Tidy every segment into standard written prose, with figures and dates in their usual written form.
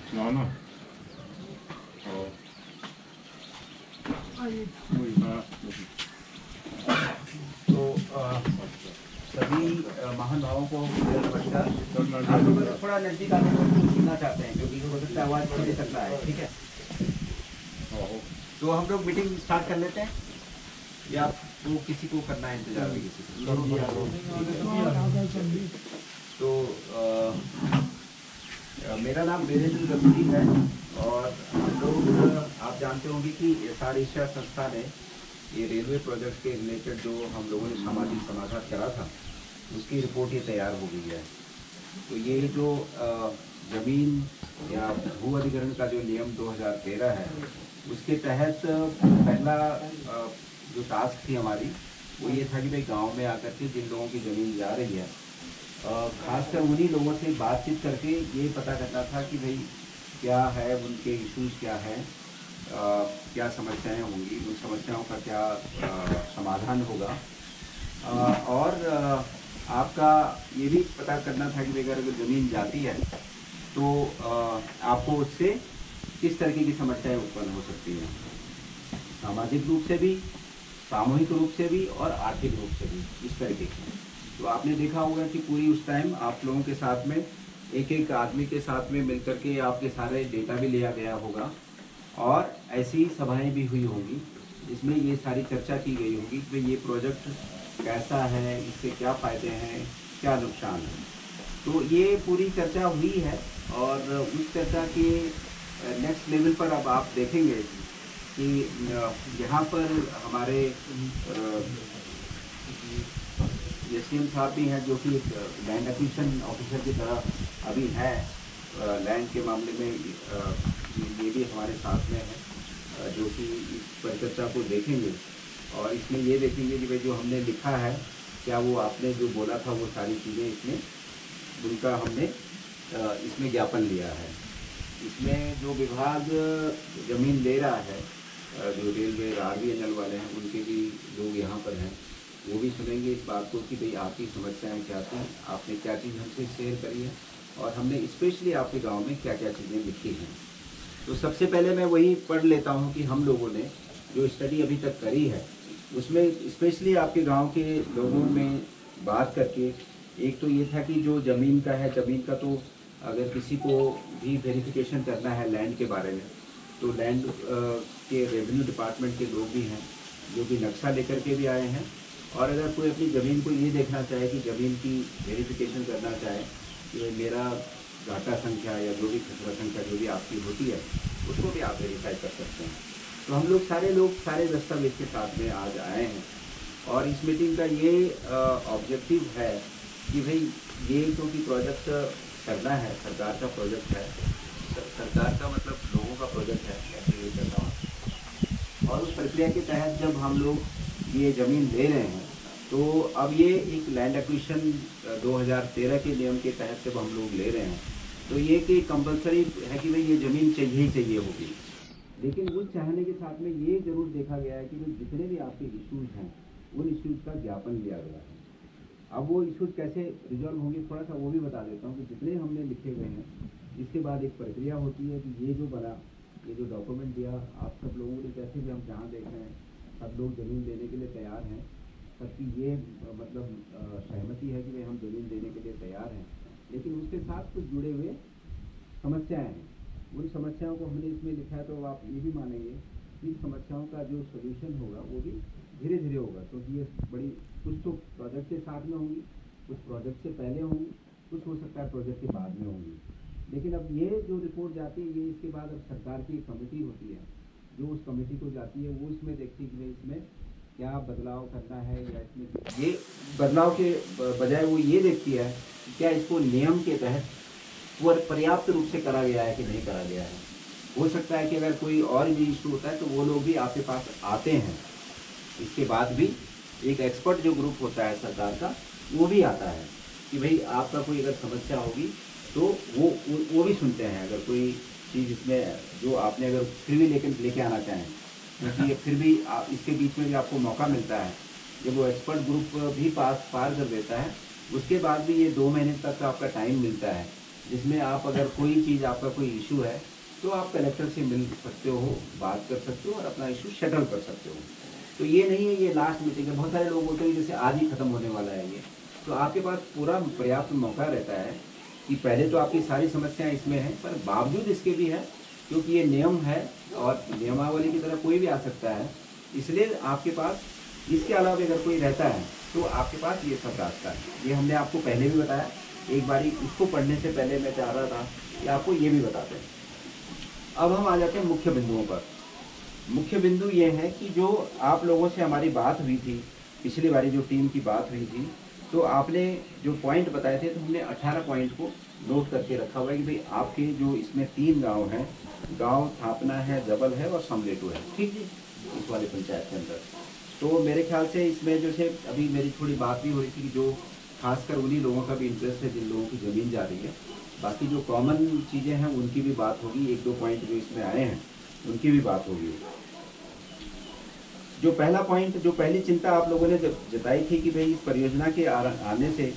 ना ना तो सभी महानुभावों को नमस्कार। आप लोग थोड़ा नजदीक आके सुनना चाहते हैं क्योंकि हो सकता है आवाज़ नहीं सकता है, ठीक है। तो हम लोग मीटिंग स्टार्ट कर लेते हैं या वो किसी को करना है इंतजार में किसी को? तो मेरा नाम वीरेंद्र गंभीर है और हम लोग आप जानते होंगे कि एसआर एशिया संस्था ने ये रेलवे प्रोजेक्ट के रिलेटेड जो हम लोगों ने सामाजिक समाधान करा था उसकी रिपोर्ट ये तैयार हो गई है। तो ये जो ज़मीन या भू अधिग्रहण का जो नियम 2013 है उसके तहत पहला जो टास्क थी हमारी वो ये था कि भाई गांव में आकर के जिन लोगों की ज़मीन जा रही है खासकर उन्हीं लोगों से बातचीत करके ये पता करना था कि भाई क्या है उनके इश्यूज क्या हैं, क्या समस्याएं होंगी, उन समस्याओं का क्या समाधान होगा और आपका ये भी पता करना था कि अगर ज़मीन जाती है तो आपको उससे किस तरीके की समस्याएं उत्पन्न हो सकती हैं, सामाजिक रूप से भी, सामूहिक रूप से भी और आर्थिक रूप से भी, इस तरीके की। तो आपने देखा होगा कि पूरी उस टाइम आप लोगों के साथ में एक एक आदमी के साथ में मिलकर के आपके सारे डेटा भी लिया गया होगा और ऐसी सभाएं भी हुई होंगी जिसमें ये सारी चर्चा की गई होगी कि ये प्रोजेक्ट कैसा है, इससे क्या फ़ायदे हैं, क्या नुकसान है। तो ये पूरी चर्चा हुई है और उस चर्चा के नेक्स्ट लेवल पर अब आप देखेंगे कि यहाँ पर हमारे एसडीएम साहब भी हैं जो कि एक लैंड एक्विजिशन ऑफिसर की तरह अभी है लैंड के मामले में, ये भी हमारे साथ में है जो कि इस परिचर्चा को देखेंगे और इसमें ये देखेंगे कि भाई जो हमने लिखा है क्या वो आपने जो बोला था वो सारी चीज़ें इसमें उनका हमने इसमें ज्ञापन लिया है। इसमें जो विभाग ज़मीन ले रहा है जो रेलवे RVNL वाले हैं उनके भी लोग यहाँ पर हैं, वो भी सुनेंगे इस बात को कि भाई आपकी समस्याएं क्या थी, आपने क्या चीज़ हमसे शेयर करी है और हमने स्पेशली आपके गांव में क्या क्या चीज़ें लिखी हैं। तो सबसे पहले मैं वही पढ़ लेता हूं कि हम लोगों ने जो स्टडी अभी तक करी है उसमें स्पेशली आपके गांव के लोगों में बात करके एक तो ये था कि जो ज़मीन का है, ज़मीन का तो अगर किसी को भी वेरिफिकेशन करना है लैंड के बारे में तो लैंड के रेवेन्यू डिपार्टमेंट के लोग भी हैं जो कि नक्शा लेकर के भी आए हैं और अगर कोई अपनी ज़मीन को ये देखना चाहे कि ज़मीन की वेरिफिकेशन करना चाहे कि मेरा घाटा संख्या या जो भी खसरा संख्या जो भी आपकी होती है उसको भी आप वेरीफाई कर सकते हैं। तो हम लोग सारे दस्तावेज के साथ में आज आए हैं और इस मीटिंग का ये ऑब्जेक्टिव है कि भाई ये क्योंकि प्रोजेक्ट करना है, सरकार का प्रोजेक्ट है, सरकार का मतलब लोगों का प्रोजेक्ट है, ऐसे ये करता हूँ और उस प्रक्रिया के तहत जब हम लोग ये ज़मीन ले रहे हैं तो अब ये एक लैंड एक्विजिशन 2013 के नियम के तहत जब हम लोग ले रहे हैं तो ये कि कंपलसरी है कि भाई ये ज़मीन चाहिए ही चाहिए होगी, लेकिन उस चाहने के साथ में ये ज़रूर देखा गया है कि भाई जितने भी आपके इश्यूज़ हैं उन इश्यूज़ का ज्ञापन लिया गया है। अब वो इश्यूज़ कैसे रिजॉल्व होंगे थोड़ा सा वो भी बता देता हूँ कि जितने हमने लिखे गए हैं इसके बाद एक प्रक्रिया होती है कि ये जो बना, ये जो डॉक्यूमेंट दिया आप सब लोगों ने, जैसे भी हम जहाँ देख रहे हैं सब लोग ज़मीन देने के लिए तैयार हैं, सबकी ये मतलब सहमति है कि भाई हम ज़मीन देने के लिए तैयार हैं, लेकिन उसके साथ कुछ जुड़े हुए समस्याएं हैं। उन समस्याओं को हमने इसमें लिखा है तो आप ये भी मानेंगे कि समस्याओं का जो सोल्यूशन होगा वो भी धीरे धीरे होगा क्योंकि ये बड़ी कुछ तो प्रोजेक्ट के साथ में होंगी, कुछ प्रोजेक्ट से पहले होंगी, कुछ हो सकता है प्रोजेक्ट के बाद में होंगी। लेकिन अब ये जो रिपोर्ट जाती है ये इसके बाद अब सरकार की कमेटी होती है जो उस कमेटी को जाती है, वो इसमें देखती है कि भाई इसमें क्या बदलाव करना है या इसमें ये बदलाव के बजाय वो ये देखती है कि क्या इसको नियम के तहत वो पर्याप्त रूप से करा गया है कि नहीं करा गया है। हो सकता है कि अगर कोई और भी इशू होता है तो वो लोग भी आपके पास आते हैं, इसके बाद भी एक एक्सपर्ट जो ग्रुप होता है सरकार का वो भी आता है कि भाई आपका कोई अगर समस्या होगी तो वो भी सुनते हैं। अगर कोई चीज़ इसमें जो आपने अगर फिर भी लेके आना चाहें क्योंकि फिर भी इसके बीच में भी आपको मौका मिलता है जब वो एक्सपर्ट ग्रुप भी पार कर देता है उसके बाद भी ये 2 महीने तक आपका टाइम मिलता है जिसमें आप अगर कोई चीज़ आपका कोई इशू है तो आप कलेक्टर से मिल सकते हो, बात कर सकते हो और अपना इशू सेटल कर सकते हो। तो ये नहीं है ये लास्ट मीटिंग है। बहुत सारे लोग बोलते हैं जैसे आज ही ख़त्म होने वाला है ये, तो आपके पास पूरा पर्याप्त मौका रहता है कि पहले तो आपकी सारी समस्याएं इसमें हैं, पर बावजूद इसके भी है, क्योंकि ये नियम है और नियमावली की तरह कोई भी आ सकता है, इसलिए आपके पास इसके अलावा अगर कोई रहता है तो आपके पास ये सब रास्ता है। ये हमने आपको पहले भी बताया, एक बारी इसको पढ़ने से पहले मैं चाह रहा था कि आपको ये भी बताते हैं। अब हम आ जाते हैं मुख्य बिंदुओं पर। मुख्य बिंदु ये है कि जो आप लोगों से हमारी बात हुई थी, पिछली बारी जो टीम की बात हुई थी, तो आपने जो पॉइंट बताए थे, तो हमने 18 पॉइंट को नोट करके रखा हुआ है कि भाई आपके जो इसमें 3 गांव हैं, गांव थापना है, जबल है और समलेटू है, ठीक है, इस वाले पंचायत के अंदर। तो मेरे ख्याल से इसमें जैसे अभी मेरी थोड़ी बात भी हो रही थी कि जो खासकर उन्हीं लोगों का भी इंटरेस्ट है जिन लोगों की ज़मीन जा रही है, बाकी जो कॉमन चीज़ें हैं उनकी भी बात होगी, 1-2 पॉइंट जो इसमें आए हैं उनकी भी बात होगी। जो पहला पॉइंट, जो पहली चिंता आप लोगों ने जब जताई थी कि भाई इस परियोजना के आने से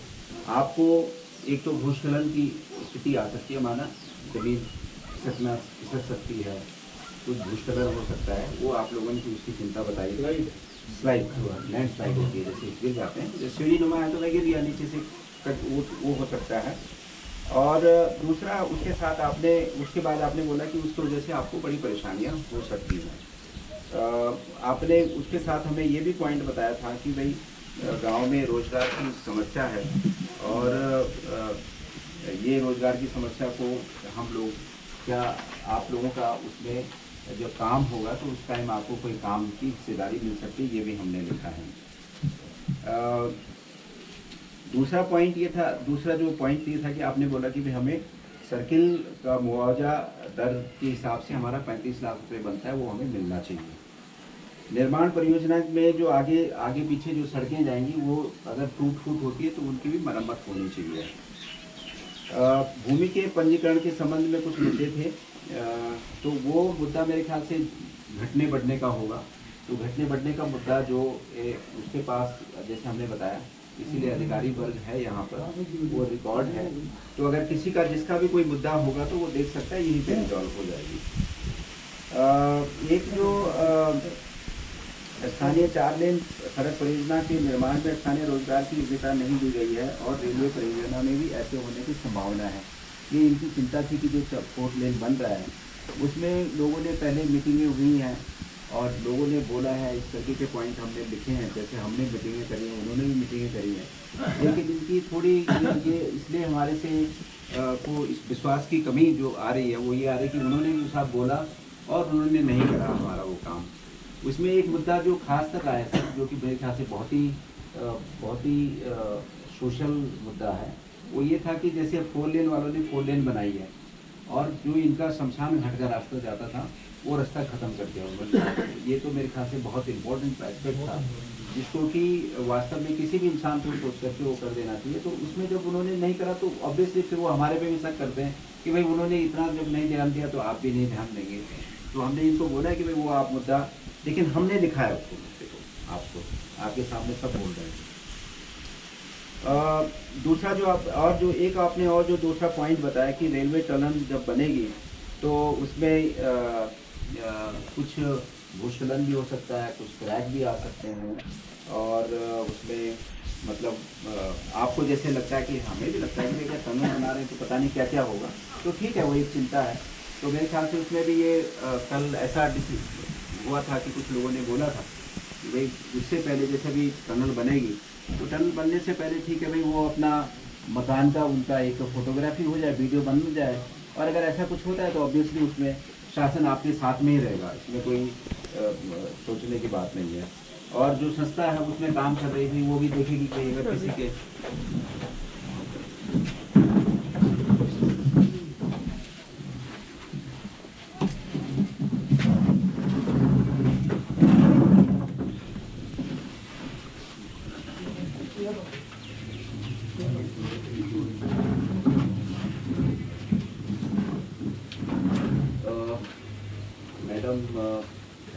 आपको एक तो भूस्खलन की स्थिति आ सकती है, माना जमीन खिसक सकती है, कुछ भूस्खलन हो सकता है, वो आप लोगों ने उसकी चिंता बताई। स्लाइड लैंड स्लाइड होती है, जैसे गिर जाते हैं, जैसे सीढ़ी नुमा है तो वह गिर गया नीचे से, वो हो सकता है। और दूसरा उसके साथ आपने उसके बाद आपने बोला कि उसकी वजह से आपको बड़ी परेशानियां हो सकती हैं। आपने उसके साथ हमें ये भी पॉइंट बताया था कि भाई गांव में रोजगार की समस्या है और ये रोजगार की समस्या को हम लोग क्या आप लोगों का उसमें जब काम होगा तो उस टाइम आपको कोई काम की हिस्सेदारी मिल सकती है, ये भी हमने लिखा है। दूसरा पॉइंट ये था, दूसरा जो पॉइंट ये था कि आपने बोला कि भाई हमें सर्किल का मुआवजा दर के हिसाब से हमारा 35 लाख रुपए बनता है, वो हमें मिलना चाहिए। निर्माण परियोजना में जो आगे आगे पीछे जो सड़कें जाएंगी वो अगर टूट फूट होती है तो उनकी भी मरम्मत होनी चाहिए। भूमि के पंजीकरण के संबंध में कुछ मुद्दे थे, तो वो मुद्दा मेरे ख्याल से घटने बढ़ने का होगा। तो घटने बढ़ने का मुद्दा जो उसके पास जैसे हमने बताया, इसीलिए अधिकारी वर्ग है यहाँ पर, वो रिकॉर्ड है, तो अगर किसी का जिसका भी कोई मुद्दा होगा तो वो देख सकता है, यहीं पे रिजॉल्व हो जाएगी। एक जो स्थानीय 4 लेन सड़क परियोजना के निर्माण में स्थानीय रोजगार की योग्यता नहीं दी गई है और रेलवे परियोजना में भी ऐसे होने की संभावना है, ये इनकी चिंता थी कि जो 4 लेन बन रहा है उसमें लोगों ने पहले मीटिंगें हुई हैं और लोगों ने बोला है, इस तरीके के पॉइंट हमने लिखे हैं, जैसे हमने मीटिंगें करी हैं, उन्होंने भी मीटिंगें करी हैं, लेकिन इनकी थोड़ी ये इसलिए हमारे से को इस विश्वास की कमी जो आ रही है वो ये आ रही है कि उन्होंने भी साहब बोला और उन्होंने नहीं करा हमारा वो काम। उसमें एक मुद्दा जो खास तक आया था, जो कि मेरे ख्याल से बहुत ही सोशल मुद्दा है, वो ये था कि जैसे 4 लेन वालों ने 4 लेन बनाई है और जो इनका शमशान घाट का रास्ता जाता था वो रास्ता ख़त्म कर दिया उन्होंने। ये तो मेरे ख्याल से बहुत इम्पोर्टेंट एस्पेक्ट था जिसको कि वास्तव में किसी भी इंसान को सोच करके वो कर देना चाहिए। तो उसमें जब उन्होंने नहीं करा तो ऑब्वियसली फिर वो हमारे पे भी शक करते हैं कि भाई उन्होंने इतना जब नहीं ध्यान दिया तो आप भी नहीं ध्यान देंगे। तो हमने इनको बोला है कि भाई वो आप मुद्दा, लेकिन हमने लिखा है उसको मुद्दे को आपको आपके सामने सब बोल रहे हैं। दूसरा जो आप और जो एक आपने और जो दूसरा पॉइंट बताया कि रेलवे टनल जब बनेगी तो उसमें कुछ भूस्खलन भी हो सकता है, कुछ क्रैक भी आ सकते हैं और उसमें मतलब आपको जैसे लगता है कि हमें भी लगता है कि अगर टनल बना रहे हैं तो पता नहीं क्या क्या होगा, तो ठीक है वो एक चिंता है। तो मेरे ख्याल से उसमें भी ये कल ऐसा हुआ था कि कुछ लोगों ने बोला था कि भाई उससे पहले जैसे भी टनल बनेगी तो टनल बनने से पहले ठीक है भाई वो अपना मकान का उनका एक फ़ोटोग्राफी हो जाए, वीडियो बन जाए, और अगर ऐसा कुछ होता है तो ऑब्वियसली उसमें शासन आपके साथ में ही रहेगा, इसमें कोई सोचने की बात नहीं है। और जो संस्था है उसमें काम कर रही थी वो भी देखेगी कि अगर किसी के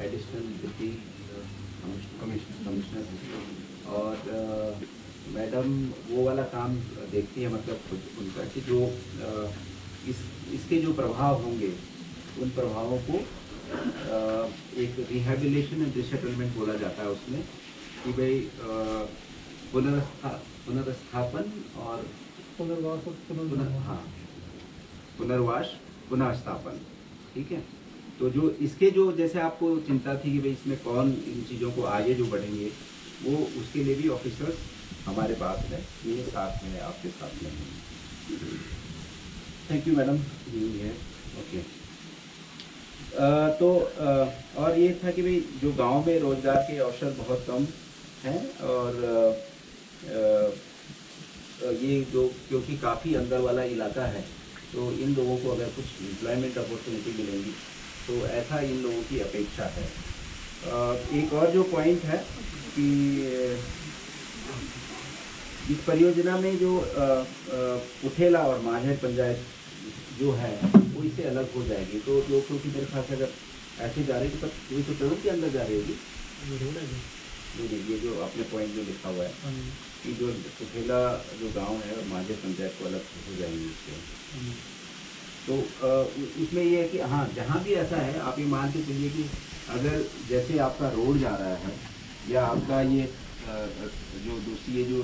एडिशनल डिप्टी कमिश्नर और मैडम वो वाला काम देखती है, मतलब खुद उनका कि जो इसके जो प्रभाव होंगे उन प्रभावों को एक रिहैबिलिटेशन एंड रिसेटलमेंट बोला जाता है उसमें, कि भाई पुनर्स्थापन और पुनर्वास और पुनर्निर्माण। हाँ, पुनर्वास पुनः स्थापन। ठीक है, तो जो इसके जो जैसे आपको चिंता थी कि भाई इसमें कौन इन चीज़ों को आगे जो बढ़ेंगे, वो उसके लिए भी ऑफिसर्स हमारे पास है, ये साथ में है, आपके साथ में है। थैंक यू मैडम, यही है। ओके, और ये था कि भाई जो गांव में रोजगार के अवसर बहुत कम हैं, और ये जो क्योंकि काफ़ी अंदर वाला इलाका है, तो इन लोगों को अगर कुछ एम्प्लॉयमेंट अपॉर्चुनिटी मिलेंगी तो ऐसा इन लोगों की अपेक्षा है। एक और जो पॉइंट है कि इस परियोजना में जो उठेला और माझे पंचायत जो है वो इससे अलग हो जाएगी, तो जो क्योंकि मेरे ख्याल से अगर ऐसे जा रही है तो पूरी तो टर्म के अंदर जा रही होगी। नहीं, ये जो अपने पॉइंट में लिखा हुआ है कि जो उठेला जो गांव है और माझे पंचायत को अलग हो जाएंगे इससे। तो इसमें ये है कि हाँ, जहाँ भी ऐसा है आप ये मान के चलिए कि अगर जैसे आपका रोड जा रहा है या आपका ये जो दूसरी ये जो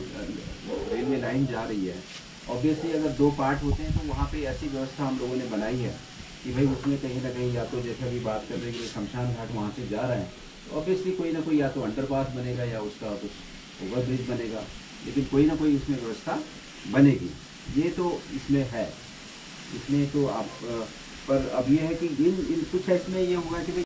रेलवे लाइन जा रही है, ऑब्वियसली अगर दो पार्ट होते हैं तो वहाँ पे ऐसी व्यवस्था हम लोगों ने बनाई है कि भाई उसमें कहीं ना कहीं या तो जैसे अभी बात कर रहे हैं कि शमशान घाट वहाँ से जा रहे हैं, तो ऑब्वियसली कोई ना कोई या तो अंडरपास बनेगा या उसका कुछ ओवरब्रिज बनेगा, लेकिन कोई ना कोई उसमें व्यवस्था बनेगी। ये तो इसमें है, इसमें तो आप पर अब ये है कि इन कुछ इसमें ये होगा कि